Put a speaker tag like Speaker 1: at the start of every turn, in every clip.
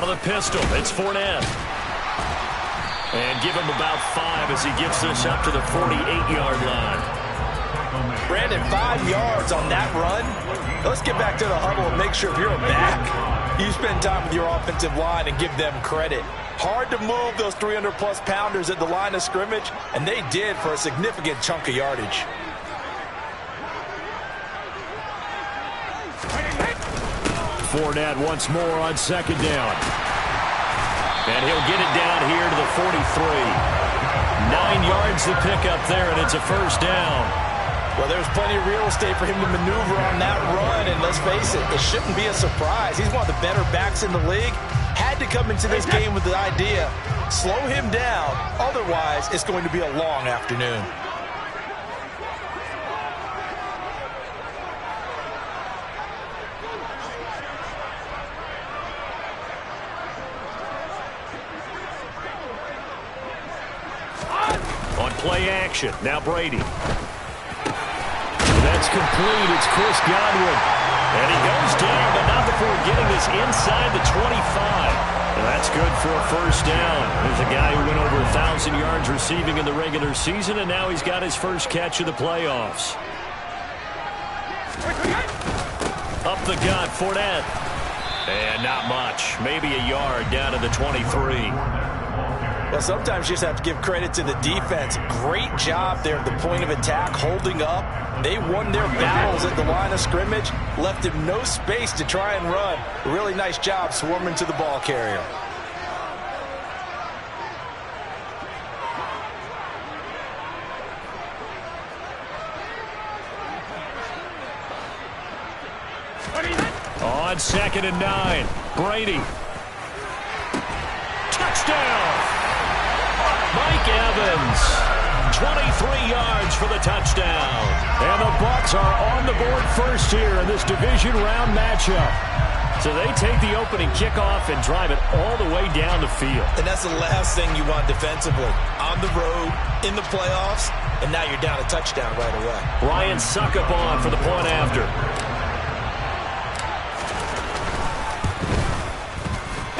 Speaker 1: Out of the pistol, it's Fournette. And give him about 5 as he gets this up to the 48-yard line.
Speaker 2: Brandon, 5 yards on that run. Let's get back to the huddle and make sure if you're a back, you spend time with your offensive line and give them credit. Hard to move those 300-plus pounders at the line of scrimmage, and they did for a significant chunk of yardage.
Speaker 1: Fournette once more on second down. And he'll get it down here to the 43. 9 yards to pick up there, and it's a first down.
Speaker 2: Well, there's plenty of real estate for him to maneuver on that run, and let's face it, it shouldn't be a surprise. He's one of the better backs in the league. Had to come into this game with the idea, slow him down, otherwise it's going to be a long afternoon.
Speaker 1: On play action, now Brady. That's complete. It's Chris Godwin. And he goes down, but not before getting this inside the 25. And that's good for a first down. There's a guy who went over 1,000 yards receiving in the regular season, and now he's got his first catch of the playoffs. Up the gut, Fournette. And not much. Maybe a yard down to the 23.
Speaker 2: Well, sometimes you just have to give credit to the defense. Great job there at the point of attack, holding up. They won their battles at the line of scrimmage, left him no space to try and run. A really nice job swarming to the ball carrier.
Speaker 1: On 2nd and 9, Brady. Touchdown! Mike Evans, 23 yards for the touchdown. And the Bucs are on the board first here in this division round matchup. So they take the opening kickoff and drive it all the way down the field.
Speaker 2: And that's the last thing you want defensively. On the road, in the playoffs, and now you're down a touchdown right away.
Speaker 1: Ryan Suckup on for the point after.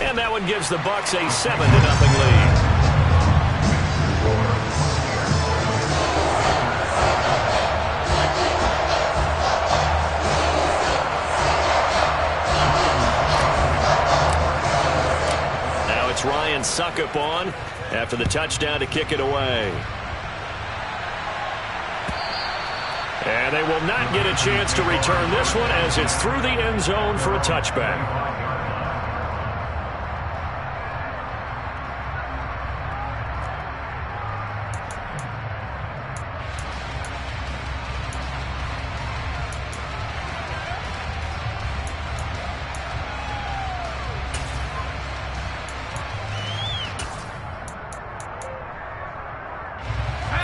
Speaker 1: And that one gives the Bucs a 7-0 lead. Ryan Suckup on after the touchdown to kick it away. And they will not get a chance to return this one as it's through the end zone for a touchback.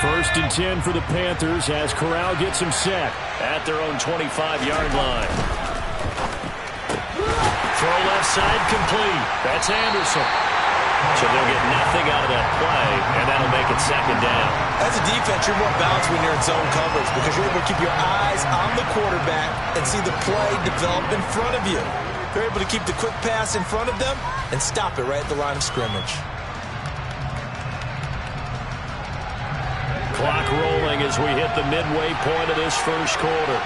Speaker 1: First and 10 for the Panthers as Corral gets him set at their own 25-yard line. Throw left side complete. That's Anderson. So they'll get nothing out of that play, and that'll make it 2nd down.
Speaker 2: As a defense, you're more balanced when you're in zone coverage because you're able to keep your eyes on the quarterback and see the play develop in front of you. You're able to keep the quick pass in front of them and stop it right at the line of scrimmage.
Speaker 1: Clock rolling as we hit the midway point of this first quarter.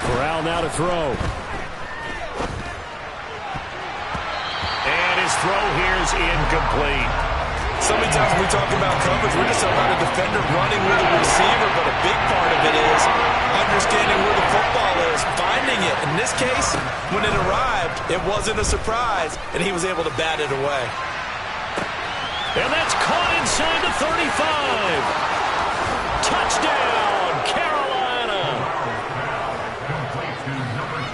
Speaker 1: Corral now to throw. And his throw here is incomplete.
Speaker 2: So many times when we talk about coverage, we're just talking about a defender running with a receiver, but a big part of it is understanding where the football is, finding it. In this case, when it arrived, it wasn't a surprise, and he was able to bat it away.
Speaker 1: And that's caught inside the 35. Touchdown, Carolina.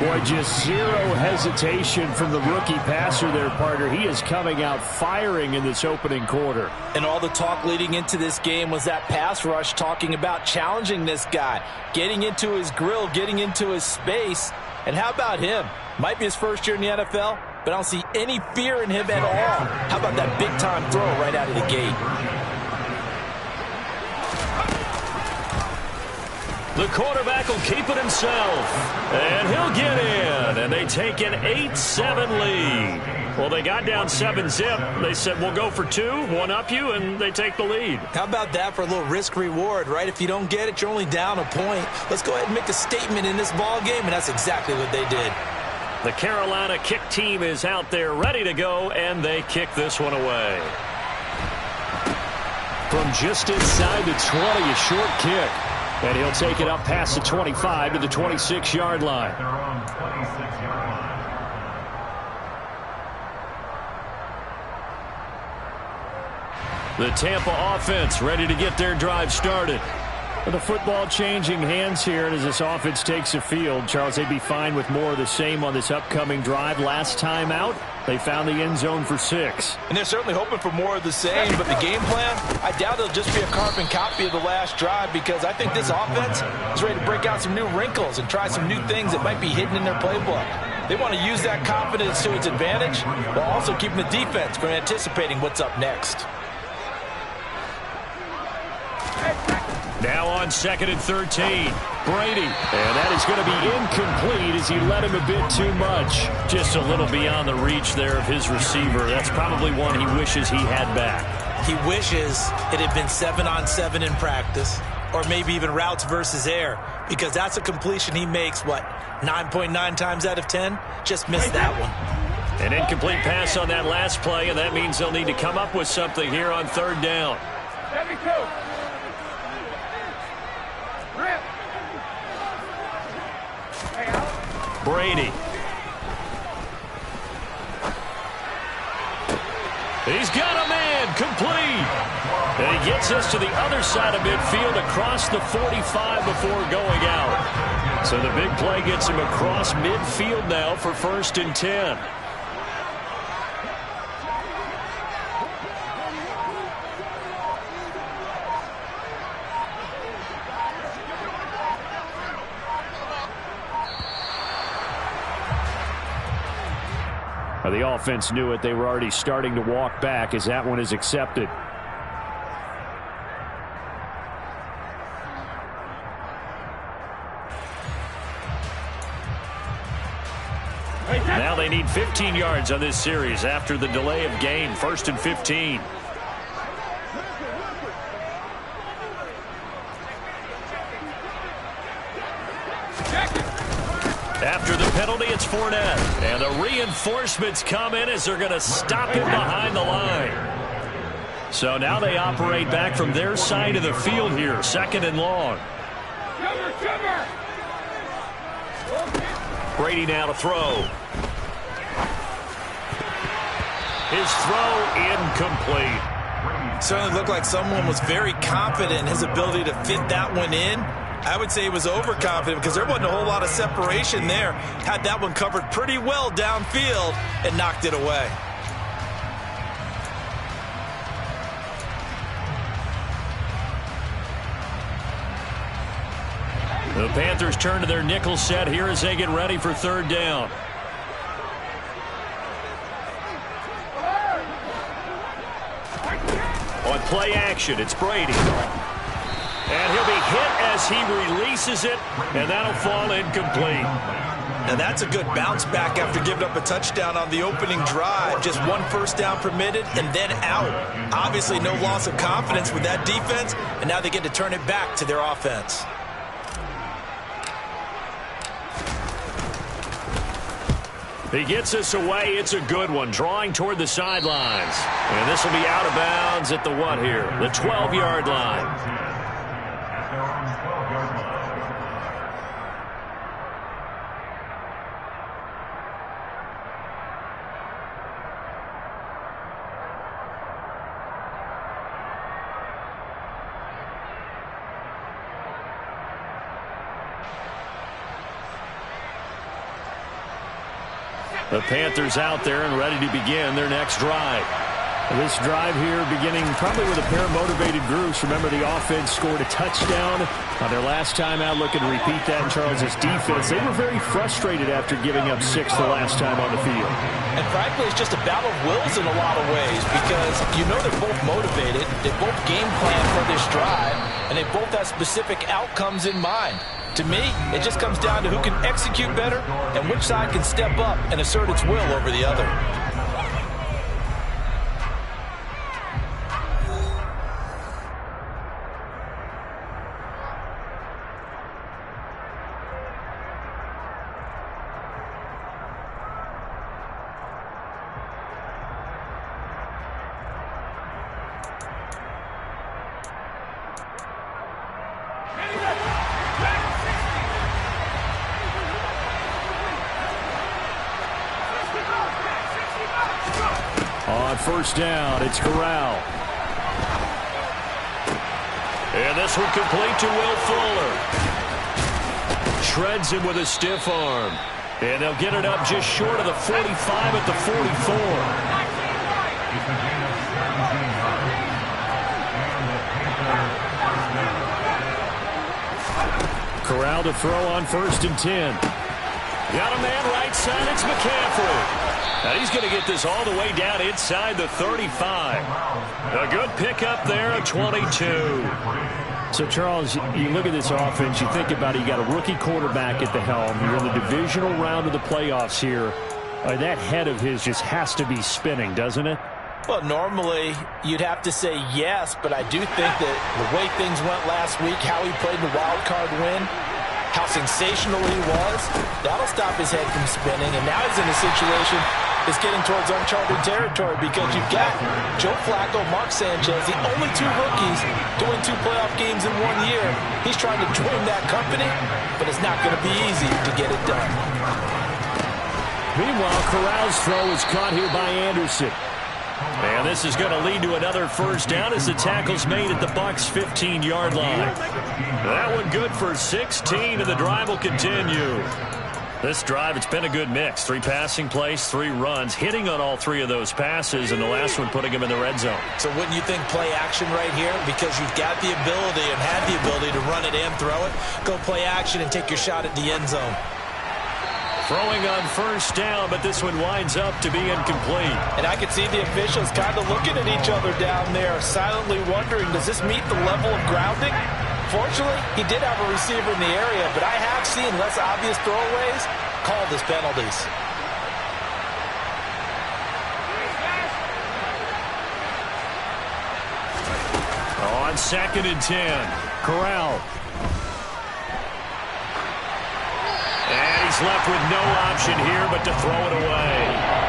Speaker 1: Boy, just zero hesitation from the rookie passer there, partner. He is coming out firing in this opening quarter.
Speaker 2: And all the talk leading into this game was that pass rush talking about challenging this guy, getting into his grill, getting into his space. And how about him? Might be his first year in the NFL, but I don't see any fear in him at all. How about that big-time throw right out of the gate?
Speaker 1: The quarterback will keep it himself. And he'll get in. And they take an 8-7 lead. Well, they got down 7-zip. They said, we'll go for 2, one up you, and they take the lead.
Speaker 2: How about that for a little risk-reward, right? If you don't get it, you're only down a point. Let's go ahead and make a statement in this ball game, and that's exactly what they did.
Speaker 1: The Carolina kick team is out there ready to go, and they kick this one away. From just inside the 20, a short kick. And he'll take it up past the 25 to the 26-yard line. The Tampa offense ready to get their drive started. With the football changing hands here, and as this offense takes the field, Charles, they'd be fine with more of the same on this upcoming drive. Last time out, they found the end zone for 6.
Speaker 2: And they're certainly hoping for more of the same, but the game plan, I doubt it'll just be a carbon copy of the last drive, because I think this offense is ready to break out some new wrinkles and try some new things that might be hidden in their playbook. They want to use that confidence to its advantage while also keeping the defense from anticipating what's up next.
Speaker 1: Now on 2nd and 13, Brady. And that is going to be incomplete as he led him a bit too much. Just a little beyond the reach there of his receiver. That's probably one he wishes he had back.
Speaker 2: He wishes it had been 7-on-7 in practice, or maybe even routes versus air, because that's a completion he makes, 9.9 times out of 10? Just missed that one.
Speaker 1: An incomplete pass on that last play, and that means they'll need to come up with something here on 3rd down. Brady. He's got a man complete. And he gets us to the other side of midfield across the 45 before going out. So the big play gets him across midfield now for 1st and 10. The offense knew it. They were already starting to walk back as that one is accepted. Now they need 15 yards on this series after the delay of game. 1st and 15. After the penalty, it's Fournette. And the reinforcements come in as they're going to stop him behind the line. So now they operate back from their side of the field here. 2nd and long. Brady now to throw. His throw incomplete.
Speaker 2: Certainly looked like someone was very confident in his ability to fit that one in. I would say he was overconfident because there wasn't a whole lot of separation there. Had that one covered pretty well downfield and knocked it away.
Speaker 1: The Panthers turn to their nickel set here as they get ready for 3rd down. On play action, it's Brady. And he'll be hit as he releases it, and that'll fall incomplete.
Speaker 2: Now that's a good bounce back after giving up a touchdown on the opening drive. Just 1 first down permitted and then out. Obviously no loss of confidence with that defense, and now they get to turn it back to their offense.
Speaker 1: He gets us away. It's a good one, drawing toward the sidelines. And this will be out of bounds at the what here? The 12-yard line. The Panthers out there and ready to begin their next drive. This drive here beginning probably with a pair of motivated groups. Remember, the offense scored a touchdown on their last time out, looking to repeat that in Charles's defense. They were very frustrated after giving up 6 the last time on the field.
Speaker 2: And frankly, it's just a battle of wills in a lot of ways because you know they're both motivated, they both game plan for this drive, and they both have specific outcomes in mind. To me, it just comes down to who can execute better and which side can step up and assert its will over the other.
Speaker 1: On first down, it's Corral. And this one complete to Will Fuller. Shreds him with a stiff arm. And they'll get it up just short of the 45 at the 44. Corral to throw on 1st and 10. Got a man right side, it's McCaffrey. And he's going to get this all the way down inside the 35. A good pickup there, a 22. So, Charles, you look at this offense, you think about it, you got a rookie quarterback at the helm. You're in the divisional round of the playoffs here. That head of his just has to be spinning, doesn't it?
Speaker 2: Well, normally you'd have to say yes, but I do think that the way things went last week, how he played the wild card win, how sensational he was, that'll stop his head from spinning. And now he's in a situation that's getting towards uncharted territory because you've got Joe Flacco, Mark Sanchez, the only 2 rookies doing 2 playoff games in 1 year. He's trying to join that company, but it's not going to be easy to get it done.
Speaker 1: Meanwhile, Corral's throw is caught here by Anderson. And this is going to lead to another first down as the tackle's made at the Bucs' 15-yard line. That one good for 16, and the drive will continue. This drive, it's been a good mix. 3 passing plays, 3 runs, hitting on all 3 of those passes, and the last one putting him in the red zone.
Speaker 2: So wouldn't you think play action right here? Because you've got the ability and had the ability to run it and throw it. Go play action and take your shot at the end zone.
Speaker 1: Throwing on first down, but this one winds up to be incomplete.
Speaker 2: And I could see the officials kind of looking at each other down there, silently wondering, does this meet the level of grounding? Fortunately, he did have a receiver in the area, but I have seen less obvious throwaways called as penalties.
Speaker 1: On 2nd and 10, Corral. And he's left with no option here but to throw it away.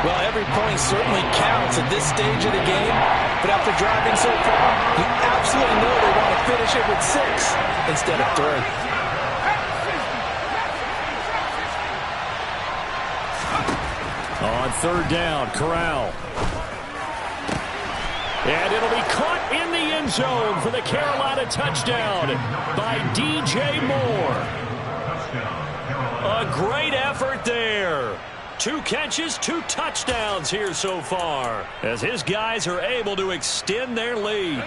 Speaker 2: Well, every point certainly counts at this stage of the game, but after driving so far, you absolutely know they want to finish it with 6 instead of 3.
Speaker 1: On 3rd down, Corral. And it'll be caught in the end zone for the Carolina touchdown by DJ Moore. A great effort there. 2 catches, 2 touchdowns here so far as his guys are able to extend their lead.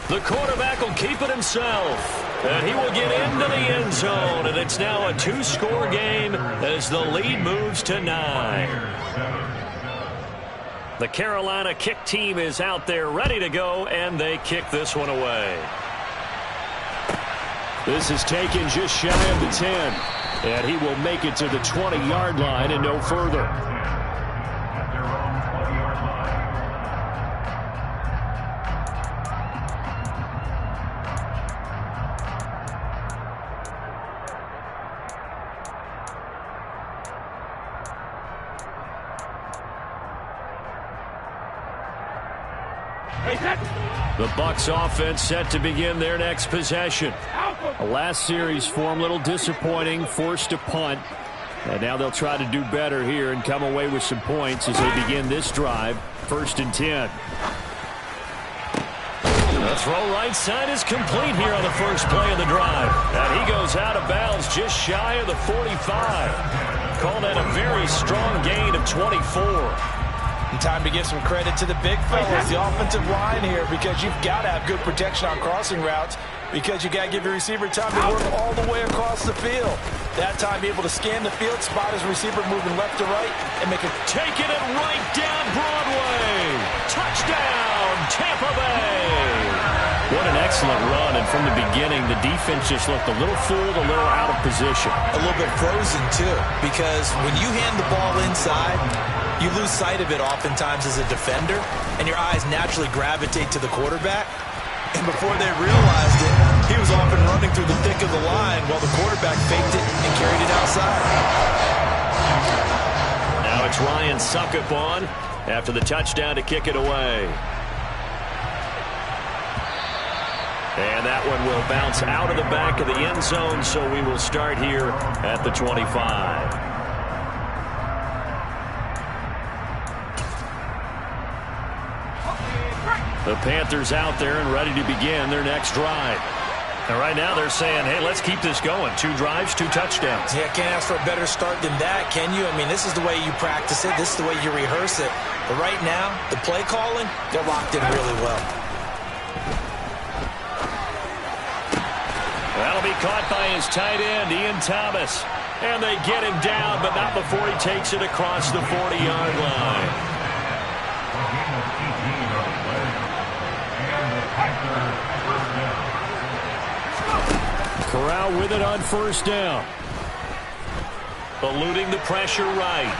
Speaker 1: The quarterback will keep it himself, and he will get into the end zone, and it's now a 2-score game as the lead moves to 9. The Carolina kick team is out there ready to go, and they kick this one away. This is taken just shy of the 10, and he will make it to the 20-yard line and no further. The Bucs offense set to begin their next possession. The last series for them, a little disappointing, forced a punt. And now they'll try to do better here and come away with some points as they begin this drive. 1st and 10. The throw right side is complete here on the first play of the drive. And he goes out of bounds just shy of the 45. Call that a very strong gain of 24.
Speaker 2: And time to give some credit to the big fellas, the offensive line here, because you've got to have good protection on crossing routes. because you got to give your receiver time to work all the way across the field. That time, be able to scan the field, spot his receiver moving left to right, and make it.
Speaker 1: Taking it right down Broadway. Touchdown, Tampa Bay. What an excellent run, and from the beginning, the defense just looked a little fooled, a little out of position.
Speaker 2: A little bit frozen, too, because when you hand the ball inside, you lose sight of it oftentimes as a defender, and your eyes naturally gravitate to the quarterback. And before they realized it, he was off and running through the thick of the line while the quarterback faked it and carried it outside.
Speaker 1: Now it's Ryan Suckup on after the touchdown to kick it away. And that one will bounce out of the back of the end zone, so we will start here at the 25. The Panthers out there and ready to begin their next drive. And right now they're saying, hey, let's keep this going. 2 drives, 2 touchdowns.
Speaker 2: Yeah, can't ask for a better start than that, can you? I mean, this is the way you practice it. This is the way you rehearse it. But right now, the play calling, they're locked in really well.
Speaker 1: That'll be caught by his tight end, Ian Thomas. And they get him down, but not before he takes it across the 40-yard line. Corral with it on first down. Eluding the pressure right.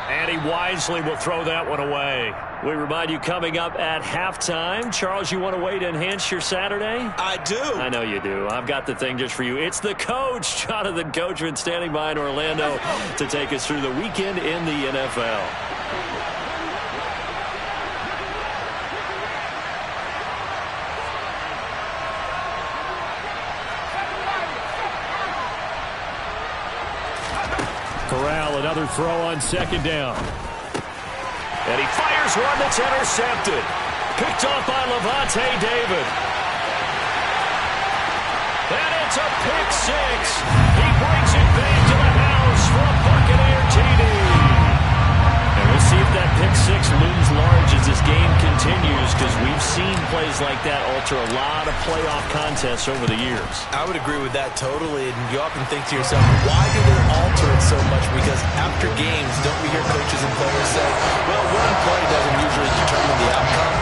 Speaker 1: And he wisely will throw that one away. We remind you coming up at halftime. Charles, you want a way to enhance your Saturday?
Speaker 2: I do.
Speaker 1: I know you do. I've got the thing just for you. It's the coach, Jonathan Coachman, standing by in Orlando to take us through the weekend in the NFL. Corral, another throw on second down. And he fires one that's intercepted. Picked off by Levante David. And it's a pick 6. He brings it back to the house for a Buccaneer TD. And we'll see if that pick 6 looms large as this game continues, because we've seen plays like that alter a lot of playoff contests over the years.
Speaker 2: I would agree with that totally, and you often think to yourself, why do they alter it so much? Because after games, don't we hear coaches and players say, well, one play doesn't usually determine the outcome?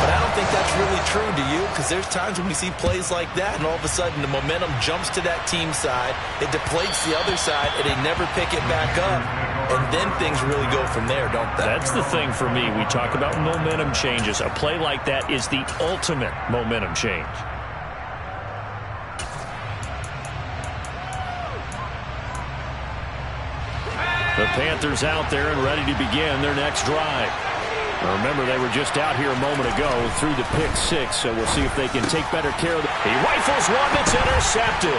Speaker 2: But I don't think that's really true, do you? Because there's times when we see plays like that, and all of a sudden the momentum jumps to that team side, it deflates the other side, and they never pick it back up. And then things really go from there, don't they?
Speaker 1: That's the thing for me. We talk about momentum changes. A play like that is the ultimate momentum change. The Panthers out there and ready to begin their next drive. Now remember, they were just out here a moment ago through the pick 6, so we'll see if they can take better care of it. He rifles one that's intercepted.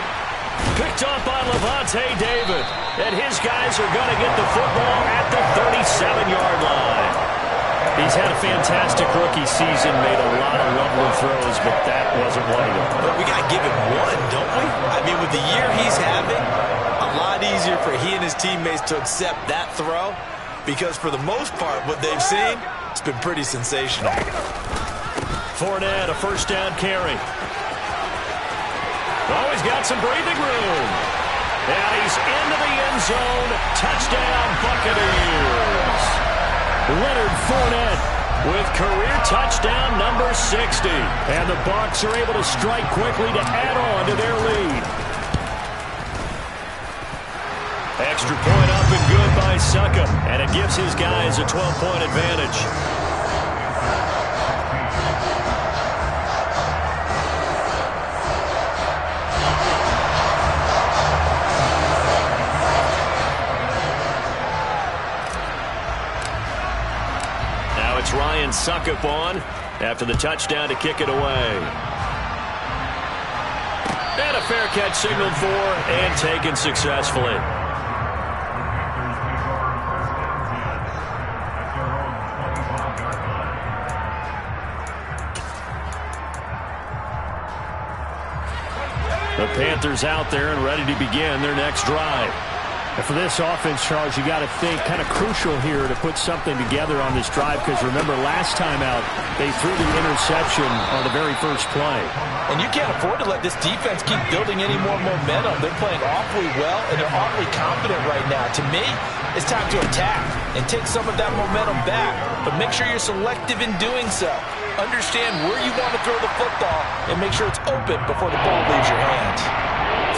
Speaker 1: Picked off by Levante David. And his guys are going to get the football at the 37-yard line. He's had a fantastic rookie season, made a lot of lovely throws, but that wasn't one of them.
Speaker 2: But we got to give him one, don't we? I mean, with the year he's having, a lot easier for he and his teammates to accept that throw, because for the most part, what they've seen, it's been pretty sensational.
Speaker 1: Fournette, a first down carry. Oh, he's got some breathing room. And he's into the end zone. Touchdown, Buccaneers. Leonard Fournette with career touchdown number 60. And the Bucs are able to strike quickly to add on to their lead. Extra point up and good by Suckup. And it gives his guys a 12-point advantage. It's Ryan Suckup on after the touchdown to kick it away. And a fair catch signaled for and taken successfully. The Panthers out there and ready to begin their next drive. And for this offense, Charles, you got to think kind of crucial here to put something together on this drive, because remember last time out they threw the interception on the very first play.
Speaker 2: And you can't afford to let this defense keep building any more momentum. They're playing awfully well, and they're awfully confident right now. To me, it's time to attack and take some of that momentum back, but make sure you're selective in doing so. Understand where you want to throw the football and make sure it's open before the ball leaves your hands.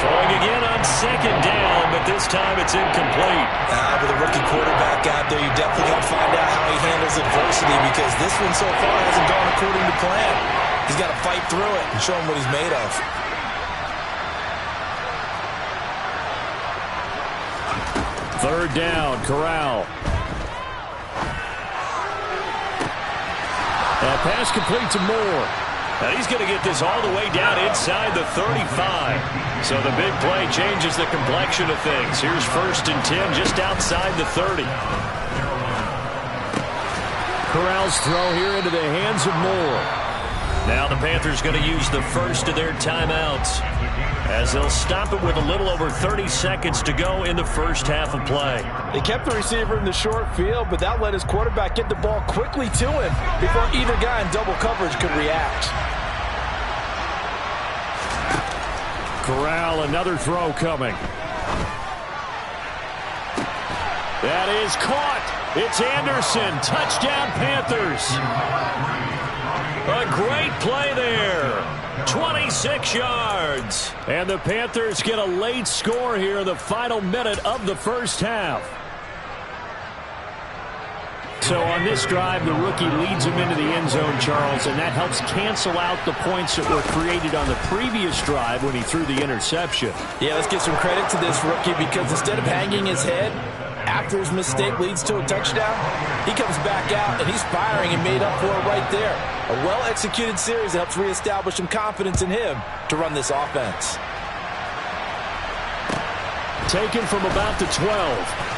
Speaker 1: Throwing again on second down, but this time it's incomplete.
Speaker 2: With a rookie quarterback out there, you definitely got to find out how he handles adversity, because this one so far hasn't gone according to plan. He's got to fight through it and show him what he's made of.
Speaker 1: Third down, Corral. That pass complete to Moore. Now he's going to get this all the way down inside the 35. So the big play changes the complexion of things. Here's 1st and 10 just outside the 30. Corral's throw here into the hands of Moore. Now the Panthers going to use the first of their timeouts, as they'll stop it with a little over 30 seconds to go in the first half of play.
Speaker 2: They kept the receiver in the short field, but that let his quarterback get the ball quickly to him before either guy in double coverage could react.
Speaker 1: Corral, another throw coming. That is caught. It's Anderson. Touchdown, Panthers. A great play there. 26 yards. And the Panthers get a late score here in the final minute of the first half. So on this drive, the rookie leads him into the end zone, Charles, and that helps cancel out the points that were created on the previous drive when he threw the interception.
Speaker 2: Yeah, let's give some credit to this rookie, because instead of hanging his head after his mistake leads to a touchdown, he comes back out and he's firing and made up for it right there. A well-executed series that helps reestablish some confidence in him to run this offense.
Speaker 1: Taken from about the 12.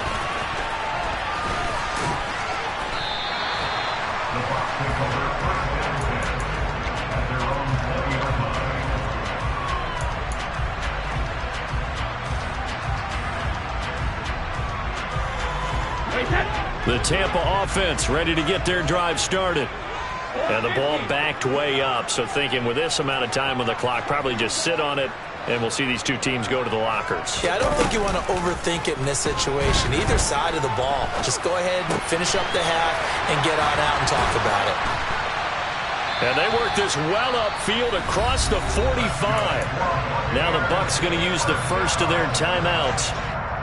Speaker 1: The Tampa offense ready to get their drive started. And the ball backed way up, so thinking with this amount of time on the clock, probably just sit on it, and we'll see these two teams go to the lockers.
Speaker 2: Yeah, I don't think you want to overthink it in this situation. Either side of the ball, just go ahead and finish up the half and get on out and talk about it.
Speaker 1: And they work this well upfield across the 45. Now the Bucs going to use the first of their timeouts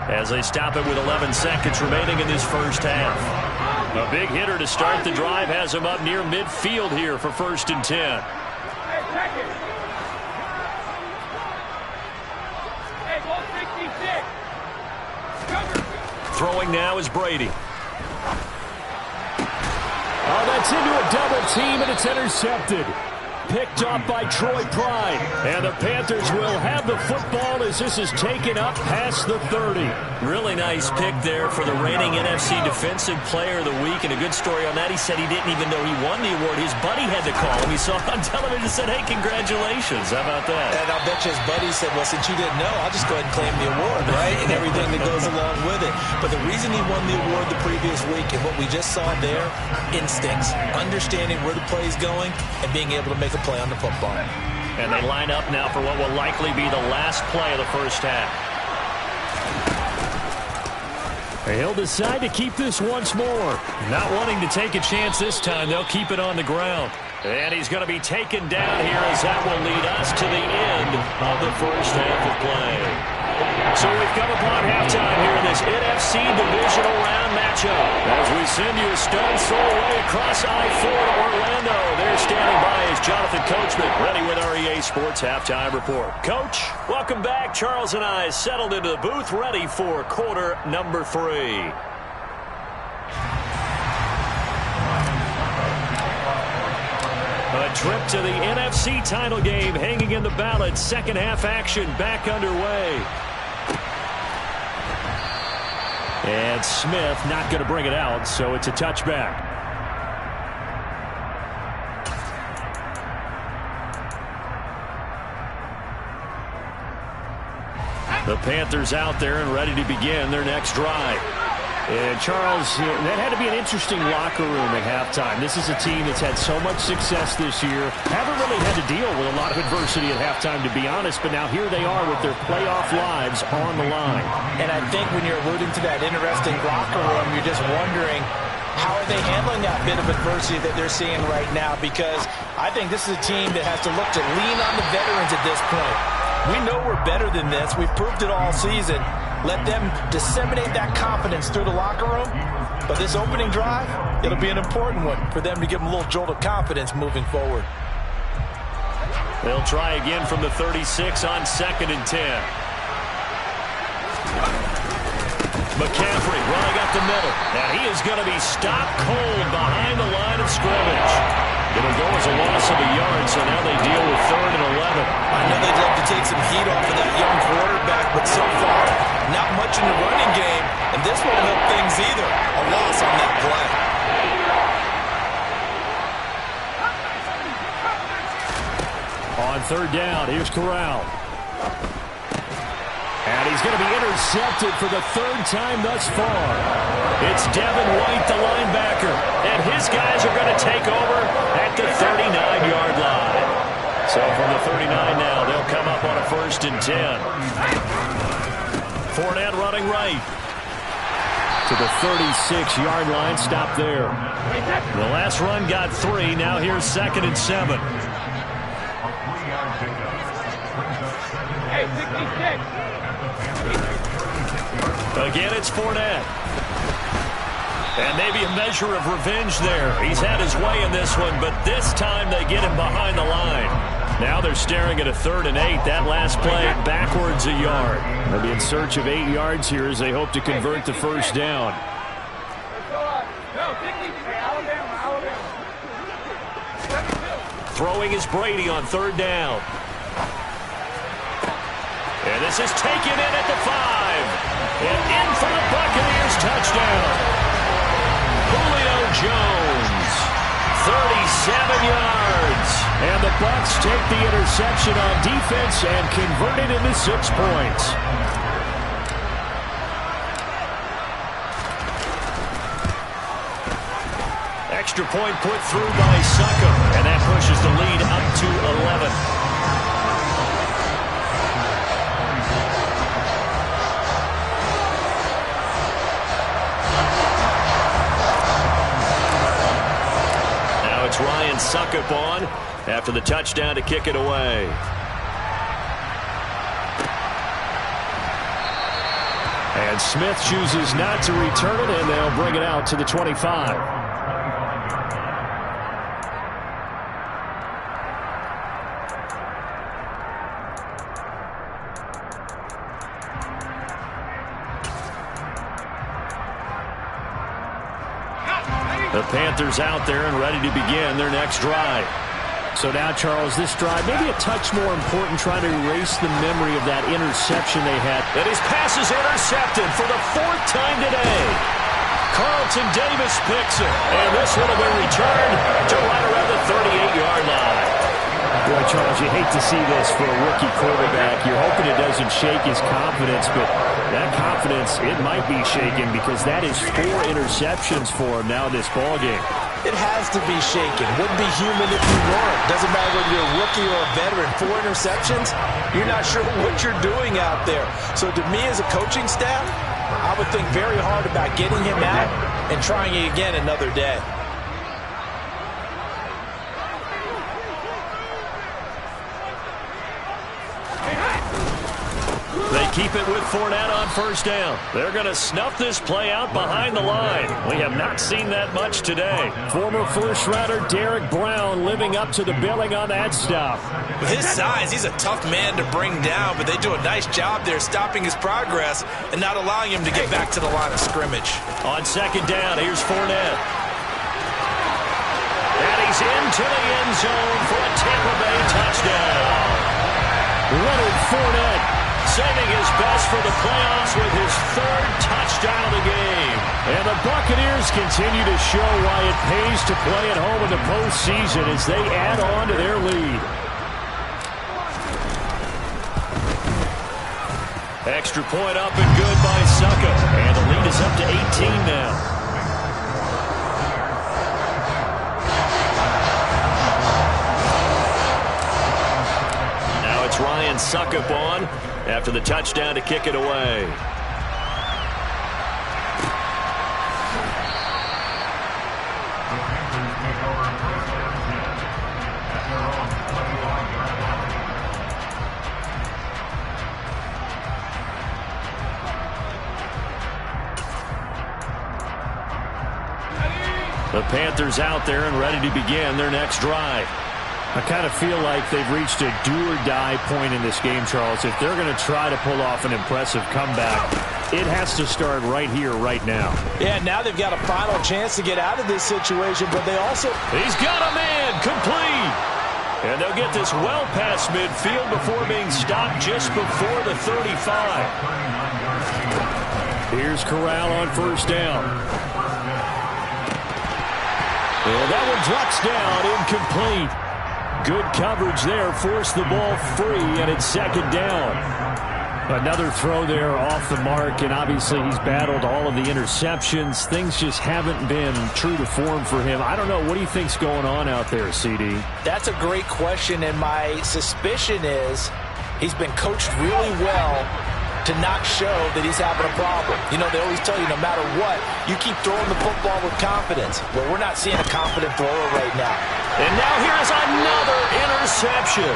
Speaker 1: as they stop it with 11 seconds remaining in this first half. A big hitter to start the drive has him up near midfield here for 1st and 10. Throwing now is Brady. Oh, that's into a double team, and it's intercepted. Picked up by Troy Pride. And the Panthers will have the football as this is taken up past the 30.
Speaker 3: Really nice pick there for the reigning NFC Defensive Player of the Week. And a good story on that, he said he didn't even know he won the award. His buddy had to call him. He saw on television and said, hey, congratulations. How about that?
Speaker 2: And I'll bet you his buddy said, well, since you didn't know, I'll just go ahead and claim the award, right? And everything that goes along with it. But the reason he won the award the previous week and what we just saw there, instincts, understanding where the play is going, and being able to make a play on the football.
Speaker 1: And they line up now for what will likely be the last play of the first half. He'll decide to keep this once more. Not wanting to take a chance this time, they'll keep it on the ground. And he's going to be taken down here as that will lead us to the end of the first half of play. So we've come upon halftime here in this NFC Divisional Round matchup. As we send you a stone's throw away across I-4 to Orlando. There standing by is Jonathan Coachman, ready with our EA Sports Halftime Report. Coach, welcome back. Charles and I settled into the booth, ready for quarter number 3. A trip to the NFC title game hanging in the balance. Second half action back underway. And Smith not going to bring it out, so it's a touchback. The Panthers out there and ready to begin their next drive. And Charles, that had to be an interesting locker room at halftime. This is a team that's had so much success this year. Haven't really had to deal with a lot of adversity at halftime, to be honest, but now here they are with their playoff lives on the line.
Speaker 2: And I think when you're alluding to that interesting locker room, you're just wondering, how are they handling that bit of adversity that they're seeing right now? Because I think this is a team that has to look to lean on the veterans at this point. We know we're better than this. We've proved it all season. Let them disseminate that confidence through the locker room. But this opening drive, it'll be an important one for them to give them a little jolt of confidence moving forward.
Speaker 1: They'll try again from the 36 on 2nd and 10. McCaffrey running up the middle. And he is going to be stopped cold behind the line of scrimmage. It'll go as a loss of a yard, so now they deal with 3rd and 11.
Speaker 2: I know they'd love to take some heat off of that young quarterback, but so far, not much in the running game, and this won't help things either. A loss on that play.
Speaker 1: On 3rd down, here's Corral. And he's going to be intercepted for the 3rd time thus far. It's Devin White, the linebacker, and his guys are going to take over at the 39-yard line. So from the 39 now, they'll come up on a 1st and 10. Fournette running right to the 36-yard line. Stop there. The last run got 3. Now here's 2nd and 7.
Speaker 4: Hey, 66.
Speaker 1: Again, it's Fournette. And maybe a measure of revenge there. He's had his way in this one, but this time they get him behind the line. Now they're staring at a 3rd and 8. That last play backwards a yard. They'll be in search of 8 yards here as they hope to convert the 1st down. Throwing is Brady on 3rd down. And this is taken in at the 5. And in for the Buccaneers touchdown. Julio Jones, 37 yards. And the Bucs take the interception on defense and convert it into 6 points. Extra point put through by Suckum, and that pushes the lead up to 11. It's Ryan Suckup on after the touchdown to kick it away. And Smith chooses not to return it, and they'll bring it out to the 25. The Panthers out there and ready to begin their next drive. So now, Charles, this drive maybe a touch more important, trying to erase the memory of that interception they had.
Speaker 3: And his pass is intercepted for the 4th time today. Carlton Davis picks it, and this one will be returned to right around the 38-yard line.
Speaker 1: Boy, Charles, you hate to see this for a rookie quarterback. You're hoping it doesn't shake his confidence, but that confidence, it might be shaken because that is 4 interceptions for him now in this ballgame.
Speaker 2: It has to be shaken. Wouldn't be human if you weren't. Doesn't matter whether you're a rookie or a veteran. 4 interceptions, you're not sure what you're doing out there. So to me as a coaching staff, I would think very hard about getting him out and trying it again another day.
Speaker 1: They keep it with Fournette on 1st down. They're going to snuff this play out behind the line. We have not seen that much today. Former first-rounder Derek Brown living up to the billing on that stop.
Speaker 2: With his size, he's a tough man to bring down, but they do a nice job there stopping his progress and not allowing him to get back to the line of scrimmage.
Speaker 1: On 2nd down, here's Fournette. And he's into the end zone for a Tampa Bay touchdown. Leonard Fournette saving his best for the playoffs with his 3rd touchdown of the game. And the Buccaneers continue to show why it pays to play at home in the postseason as they add on to their lead. Extra point up and good by Suckup. And the lead is up to 18 now. Now it's Ryan Suckup on after the touchdown to kick it away. The Panthers out there and ready to begin their next drive.
Speaker 4: I kind of feel like they've reached a do-or-die point in this game, Charles. If they're going to try to pull off an impressive comeback, it has to start right here, right now.
Speaker 2: Yeah, now they've got a final chance to get out of this situation, but they also...
Speaker 1: He's got a man, complete. And they'll get this well past midfield before being stopped just before the 35. Here's Corral on first down. And that one drops down, incomplete. Good coverage there, forced the ball free, and it's second down.
Speaker 4: Another throw there off the mark, and obviously he's battled all of the interceptions. Things just haven't been true to form for him. I don't know. What do you think's going on out there, CD?
Speaker 2: That's a great question, and my suspicion is he's been coached really well to not show that he's having a problem. You know, they always tell you no matter what, you keep throwing the football with confidence. Well, we're not seeing a confident thrower right now.
Speaker 1: And now here's another interception.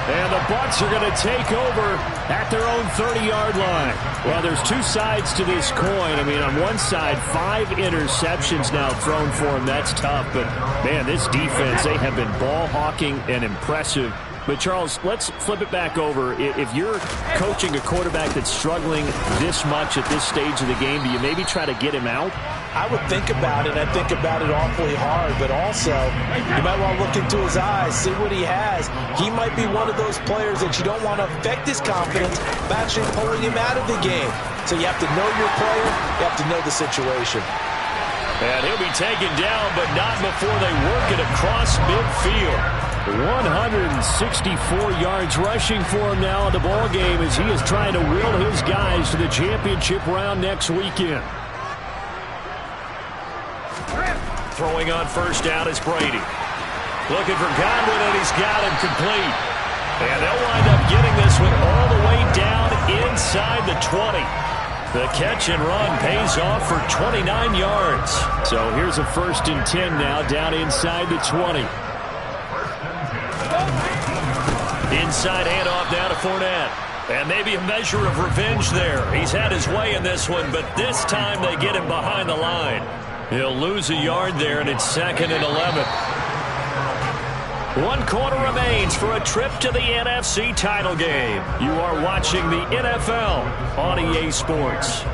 Speaker 1: And the Bucs are going to take over at their own 30-yard line.
Speaker 4: Well, there's two sides to this coin. I mean, on one side, 5 interceptions now thrown for him. That's tough. But, man, this defense, they have been ball hawking and impressive. But, Charles, let's flip it back over. If you're coaching a quarterback that's struggling this much at this stage of the game, do you maybe try to get him out?
Speaker 2: I would think about it. I think about it awfully hard. But also, you might want to look into his eyes, see what he has. He might be one of those players that you don't want to affect his confidence by actually pulling him out of the game. So you have to know your player. You have to know the situation.
Speaker 1: And he'll be taken down, but not before they work it across midfield.
Speaker 4: 164 yards rushing for him now in the ball game as he is trying to will his guys to the championship round next weekend.
Speaker 1: Throwing on first down is Brady. Looking for Godwin, and he's got him complete. And they'll wind up getting this one all the way down inside the 20. The catch and run pays off for 29 yards.
Speaker 4: So here's a 1st and 10 now down inside the 20.
Speaker 1: Inside handoff down to Fournette. And maybe a measure of revenge there. He's had his way in this one, but this time they get him behind the line. He'll lose a yard there, and it's 2nd and 11. 1 quarter remains for a trip to the NFC title game. You are watching the NFL on EA Sports.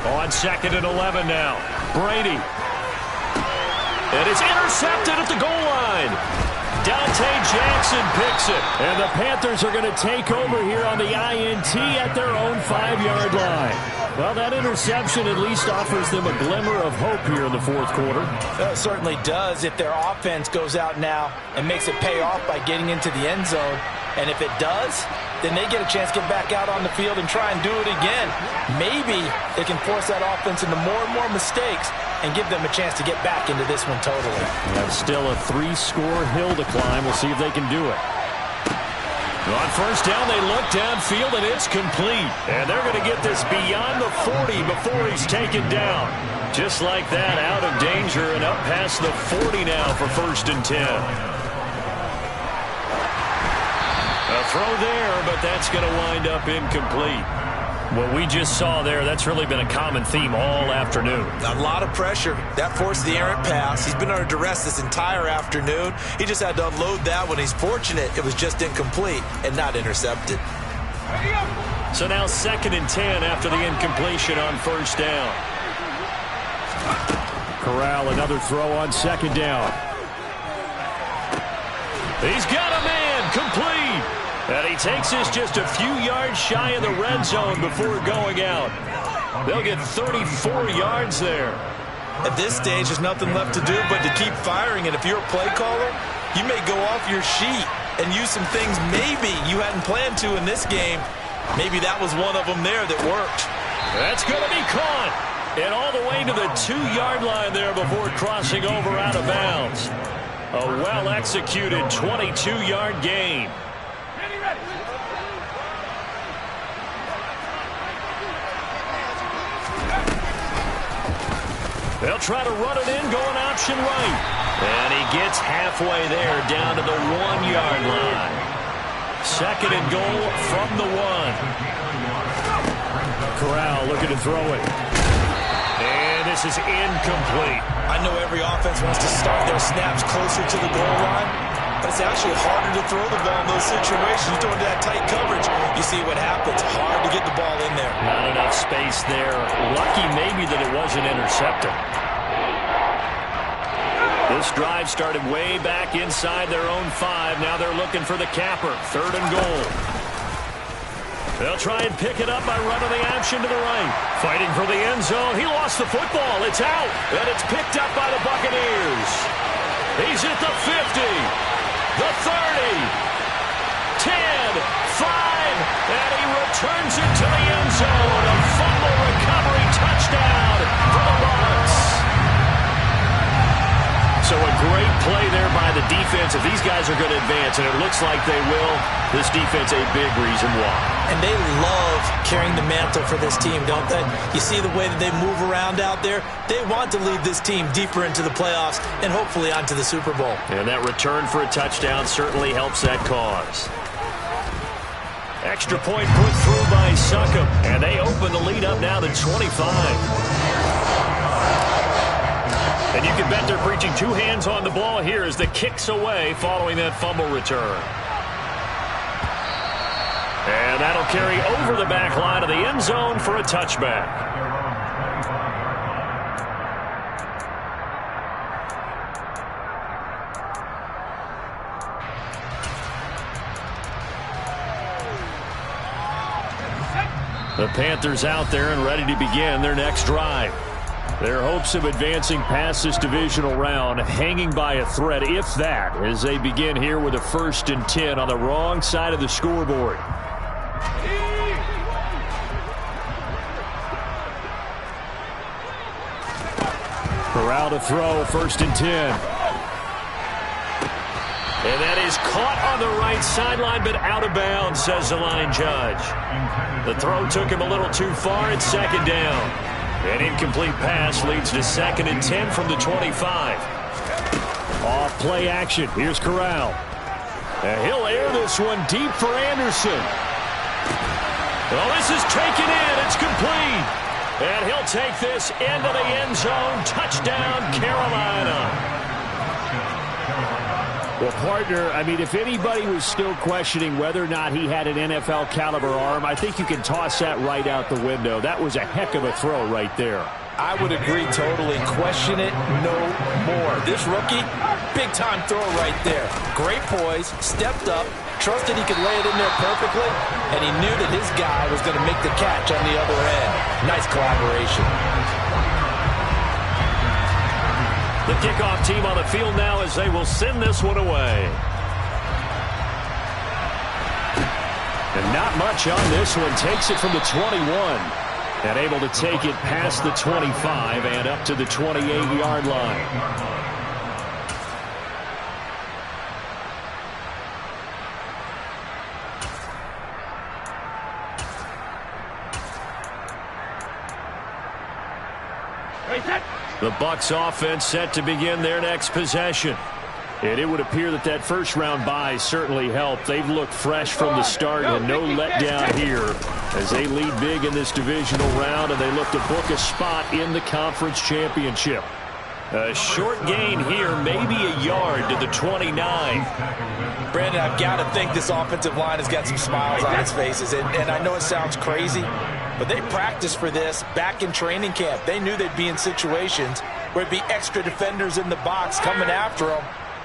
Speaker 1: On 2nd and 11 now. Brady. And it's intercepted at the goal line. Dante Jackson picks it.
Speaker 4: And the Panthers are going to take over here on the INT at their own 5-yard line. Well, that interception at least offers them a glimmer of hope here in the 4th quarter.
Speaker 2: It certainly does if their offense goes out now and makes it pay off by getting into the end zone. And if it does, then they get a chance to get back out on the field and try and do it again. Maybe they can force that offense into more and more mistakes and give them a chance to get back into this one totally.
Speaker 4: Yeah, still a 3-score hill to climb. We'll see if they can do it.
Speaker 1: On first down, they look downfield, and it's complete. And they're going to get this beyond the 40 before he's taken down. Just like that, out of danger and up past the 40 now for 1st and 10. A throw there, but that's going to wind up incomplete.
Speaker 4: What we just saw there, that's really been a common theme all afternoon.
Speaker 5: A lot of pressure. That forced the errant pass. He's been under duress this entire afternoon. He just had to unload that one. He's fortunate it was just incomplete and not intercepted.
Speaker 1: So now 2nd and 10 after the incompletion on first down.
Speaker 4: Corral, another throw on 2nd down.
Speaker 1: He's got a man, complete.
Speaker 4: And he takes this just a few yards shy of the red zone before going out. They'll get 34 yards there.
Speaker 5: At this stage, there's nothing left to do but to keep firing. And if you're a play caller, you may go off your sheet and use some things maybe you hadn't planned to in this game. Maybe that was one of them there that worked.
Speaker 4: That's going to be caught. And all the way to the 2-yard line there before crossing over out of bounds. A well-executed 22-yard gain. They'll try to run it in, going option right. And he gets halfway there, down to the 1-yard line. 2nd and goal from the 1. Corral looking to throw it. And this is incomplete.
Speaker 5: I know every offense wants to start their snaps closer to the goal line, but it's actually harder to throw the ball in those situations. You throw into that tight coverage, you see what happens. Hard to get the ball in there.
Speaker 4: Not enough space there. Lucky maybe that it wasn't intercepted. This drive started way back inside their own 5. Now they're looking for the capper. 3rd and goal. They'll try and pick it up by running the option to the right. Fighting for the end zone. He lost the football. It's out. And it's picked up by the Buccaneers. He's at the 50. The 30. 10. 5. And he returns it to the end zone. A fumble recovery touchdown for the Bucs. So a great play there by the defense. If these guys are going to advance, and it looks like they will, this defense a big reason why.
Speaker 5: And they love carrying the mantle for this team, don't they? You see the way that they move around out there? They want to lead this team deeper into the playoffs and hopefully onto the Super Bowl.
Speaker 4: And that return for a touchdown certainly helps that cause. Extra point put through by Succop, and they open the lead up now to 25. And you can bet they're preaching 2 hands on the ball here as the kick's away following that fumble return. And that'll carry over the back line of the end zone for a touchback. The Panthers out there and ready to begin their next drive. Their hopes of advancing past this divisional round hanging by a thread, if that, as they begin here with a 1st and 10 on the wrong side of the scoreboard. Corral to throw, 1st and 10. And that is caught on the right sideline, but out of bounds, says the line judge. The throw took him a little too far. It's 2nd down. An incomplete pass leads to 2nd and 10 from the 25. Off play action. Here's Corral. And he'll air this one deep for Anderson. Well, this is taken in. It's complete. And he'll take this into the end zone. Touchdown, Carolina. Well, partner, I mean, if anybody was still questioning whether or not he had an NFL caliber arm, I think you can toss that right out the window. That was a heck of a throw right there.
Speaker 5: I would agree totally. Question it no more. This rookie, big-time throw right there. Great poise, stepped up, trusted he could lay it in there perfectly, and he knew that his guy was going to make the catch on the other end. Nice collaboration.
Speaker 4: The kickoff team on the field now as they will send this one away. And not much on this one. Takes it from the 21. And able to take it past the 25 and up to the 28-yard line. The Bucs offense set to begin their next possession. And it would appear that that first-round bye certainly helped. They've looked fresh from the start and no letdown here as they lead big in this divisional round and they look to book a spot in the conference championship. A short gain here, maybe a yard to the 29.
Speaker 5: Brandon, I've got to think this offensive line has got some smiles on its faces. And I know it sounds crazy, but they practiced for this back in training camp. They knew they'd be in situations where it'd be extra defenders in the box coming after them.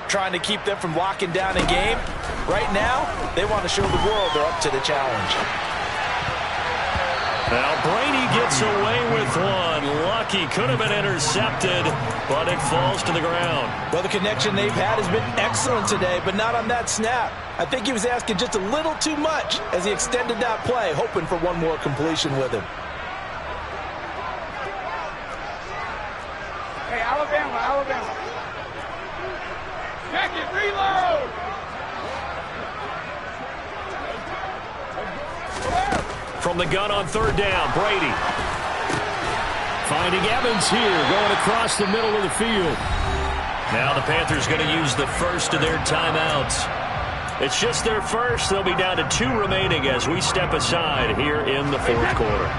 Speaker 2: trying to keep them from locking down a game. Right now, they want to show the world they're up to the challenge.
Speaker 3: Now Brady gets away with one. Lucky, could have been intercepted, but it falls to the ground.
Speaker 2: Well, the connection they've had has been excellent today, but not on that snap. I think he was asking just a little too much as he extended that play, hoping for one more completion with him.
Speaker 6: Hey, Alabama. Check it, reload!
Speaker 4: From the gun on third down, Brady. Finding Evans here, going across the middle of the field.
Speaker 3: Now the Panthers going to use the first of their timeouts. It's just their first. They'll be down to 2 remaining as we step aside here in the fourth quarter.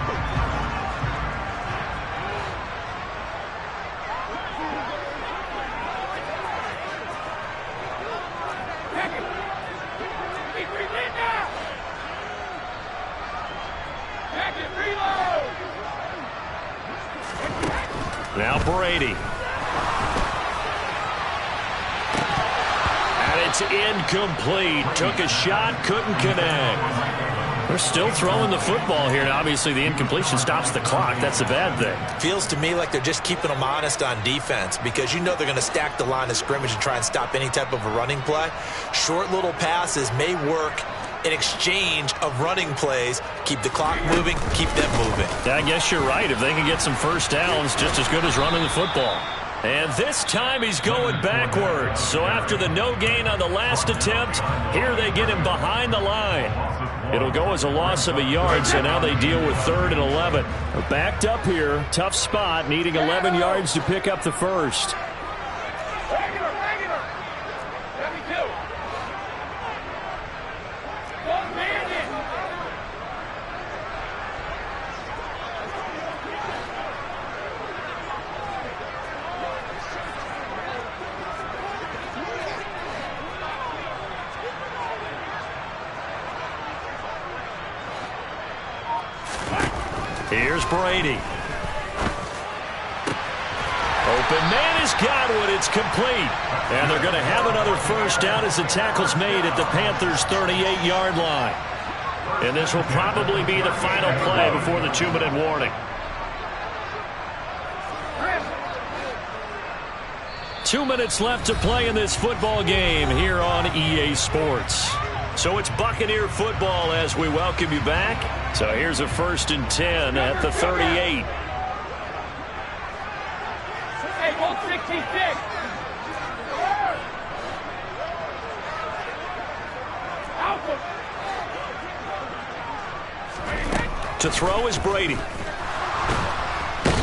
Speaker 3: Now Brady. And it's incomplete. Took a shot, couldn't connect. They're still throwing the football here. And obviously, the incompletion stops the clock. That's a bad thing.
Speaker 2: Feels to me like they're just keeping them honest on defense because you know they're going to stack the line of scrimmage and try and stop any type of a running play. Short little passes may work in exchange of running plays. Keep the clock moving, keep them moving.
Speaker 3: I guess you're right. If they can get some first downs, just as good as running the football. And this time he's going backwards. So after the no gain on the last attempt, here they get him behind the line. It'll go as a loss of a yard, so now they deal with 3rd and 11.
Speaker 4: They're backed up here. Tough spot, needing 11 yards to pick up the first.
Speaker 3: Here's Brady. Open man has got one. It's complete. And they're going to have another first down as the tackle's made at the Panthers' 38-yard line. And this will probably be the final play before the 2-minute warning. 2 minutes left to play in this football game here on EA Sports. So it's Buccaneer football as we welcome you back. So here's a 1st and 10 at the 38.
Speaker 6: Hey, hold 66.
Speaker 3: To throw is Brady.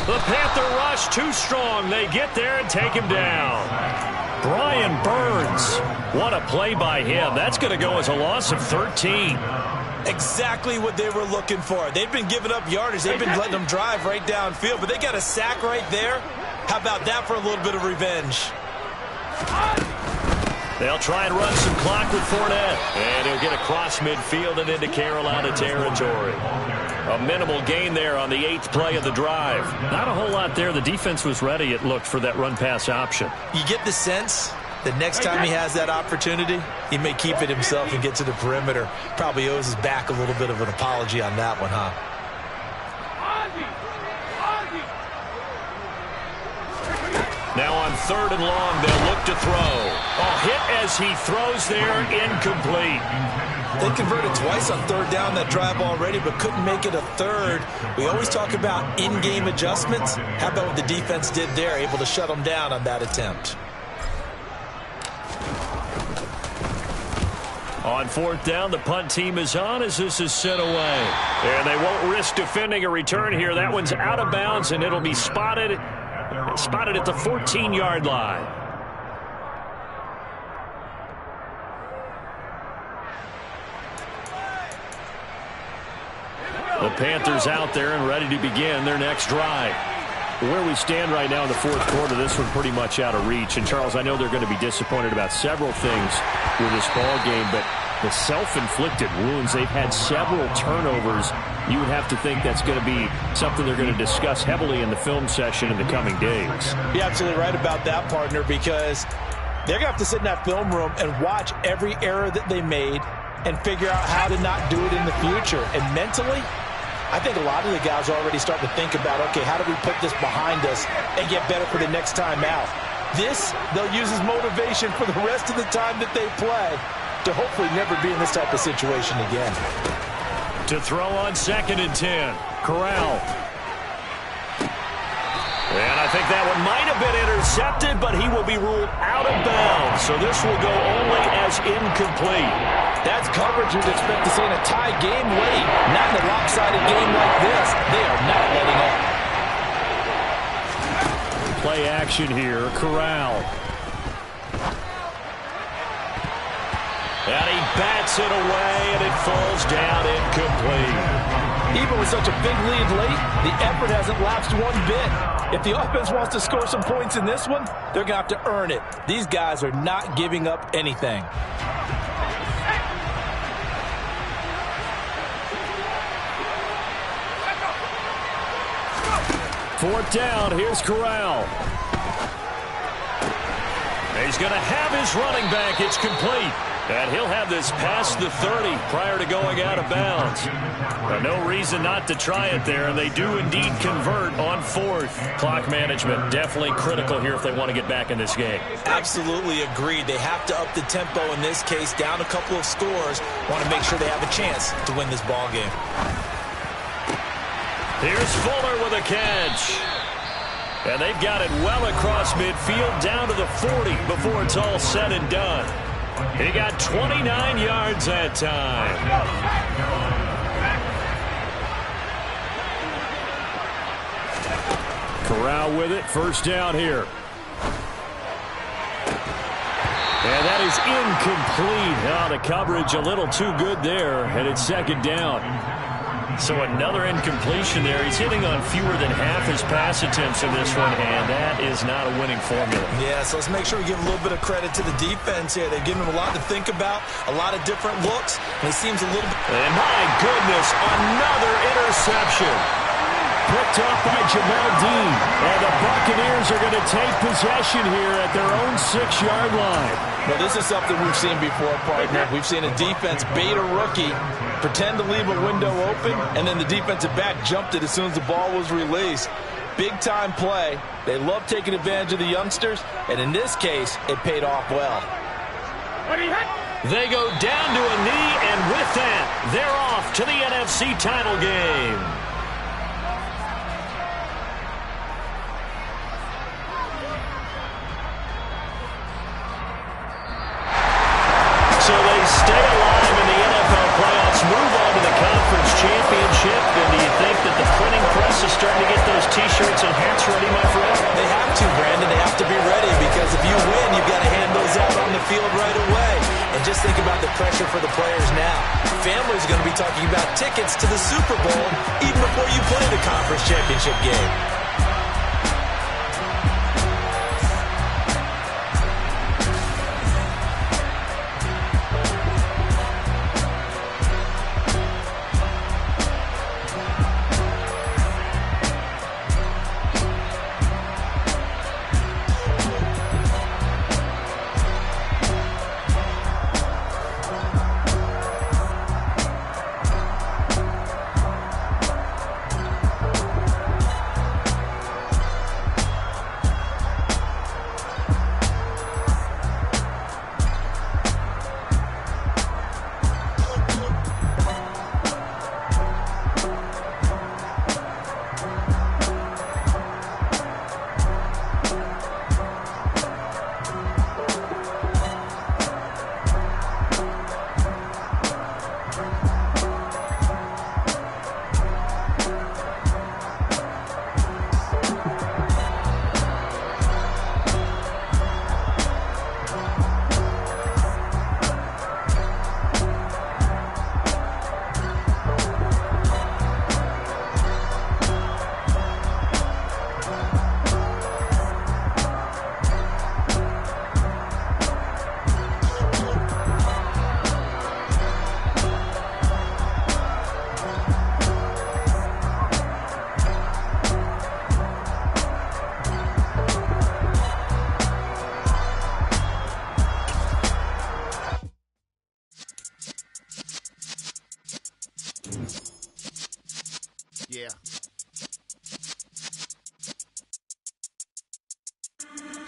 Speaker 3: The Panther rush too strong. They get there and take him down. Brian Burns. What a play by him. That's going to go as a loss of 13.
Speaker 2: Exactly what they were looking for. They've been giving up yardage. They've been letting them drive right downfield, but they got a sack right there. How about that for a little bit of revenge?
Speaker 3: They'll try and run some clock with Fournette. And he'll get across midfield and into Carolina territory. A minimal gain there on the 8th play of the drive. Not a whole lot there. The defense was ready, it looked, for that run-pass option.
Speaker 2: You get the sense the next time he has that opportunity, he may keep it himself and get to the perimeter. Probably owes his back a little bit of an apology on that one, huh?
Speaker 3: Now on 3rd and long, they'll look to throw. A hit as he throws there, incomplete.
Speaker 2: They converted twice on 3rd down that drive already, but couldn't make it a 3rd. We always talk about in-game adjustments. How about what the defense did there, able to shut them down on that attempt?
Speaker 3: On 4th down, the punt team is on as this is sent away. And they won't risk defending a return here. That one's out of bounds, and it'll be spotted at the 14-yard line. The Panthers out there and ready to begin their next drive.
Speaker 4: Where we stand right now in the fourth quarter, this one pretty much out of reach. And, Charles, I know they're going to be disappointed about several things with this ball game, but the self-inflicted wounds, they've had several turnovers. You would have to think that's going to be something they're going to discuss heavily in the film session in the coming days.
Speaker 2: You're absolutely right about that, partner, because
Speaker 5: They're going to have to sit in that film room and watch every error that they made and figure out how to not do it in the future. And mentally, I think a lot of the guys are already starting to think about, okay, how do we put this behind us and get better for the next time out? This, they'll use as motivation for the rest of the time that they play to hopefully never be in this type of situation again.
Speaker 3: To throw on 2nd and 10, Corral. And I think that one might have been intercepted, but he will be ruled out of bounds. So this will go only as incomplete.
Speaker 5: That's coverage you'd expect to see in a tie game late. Not in a lopsided game like this. They are not letting up.
Speaker 4: Play action here, Corral.
Speaker 3: And he bats it away, and it falls down incomplete.
Speaker 5: Even with such a big lead late, the effort hasn't lapsed one bit. If the offense wants to score some points in this one, they're going to have to earn it. These guys are not giving up anything.
Speaker 4: Fourth down, here's Corral.
Speaker 3: He's going to have his running back. It's complete. And he'll have this past the 30 prior to going out of bounds. No reason not to try it there, and they do indeed convert on 4th. Clock management definitely critical here if they want to get back in this game.
Speaker 2: Absolutely agreed. They have to up the tempo in this case, down a couple of scores. Want to make sure they have a chance to win this ball game.
Speaker 3: Here's Fuller with a catch. And they've got it well across midfield down to the 40 before it's all said and done. He got 29 yards that time.
Speaker 4: Corral with it. First down here. And that is incomplete. Oh, the coverage a little too good there. And it's 2nd down.
Speaker 3: So another incompletion there. He's hitting on fewer than half his pass attempts in this one, and that is not a winning formula.
Speaker 2: Yeah, so let's make sure we give a little bit of credit to the defense here. They've given him a lot to think about, a lot of different looks, and he seems a little bit...
Speaker 3: And my goodness, another interception.
Speaker 4: Picked up by Jamel Dean. And the Buccaneers are going to take possession here at their own 6-yard line.
Speaker 5: Well, this is something we've seen before, partner. We've seen a defense bait a rookie, pretend to leave a window open, and then the defensive back jumped it as soon as the ball was released. Big-time play. They love taking advantage of the youngsters, and in this case, it paid off well.
Speaker 3: They go down to a knee, and with that, they're off to the NFC title game. So they stay alive in the NFL playoffs, move on to the conference championship. And do you think that the printing press is starting to get those T-shirts and hats ready, my friend?
Speaker 2: They have to, Brandon. They have to be ready because if you win, you've got to hand those out on the field right away. And just think about the pressure for the players now. Families are going to be talking about tickets to the Super Bowl even before you play the conference championship game.
Speaker 7: Yeah.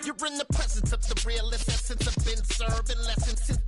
Speaker 7: You're in the presence of the realest essence. I've been serving lessons since